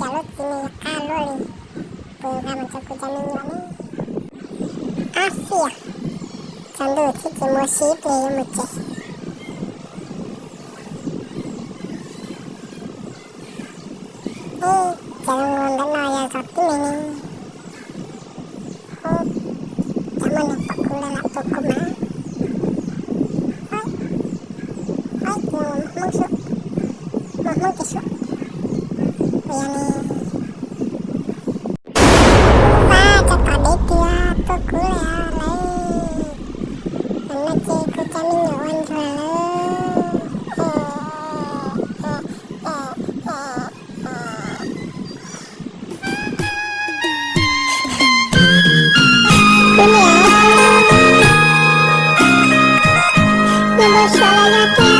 jalur sini kalori pura mencakup jamin ini Asia candu ciki mosi play muceh jangan ngondana ya sakti ini zaman yang pakula nak pokoma hai masuk mahmud kesuk yani kata dia pakula lai anak cik jamin nyawan jual Dunia, salah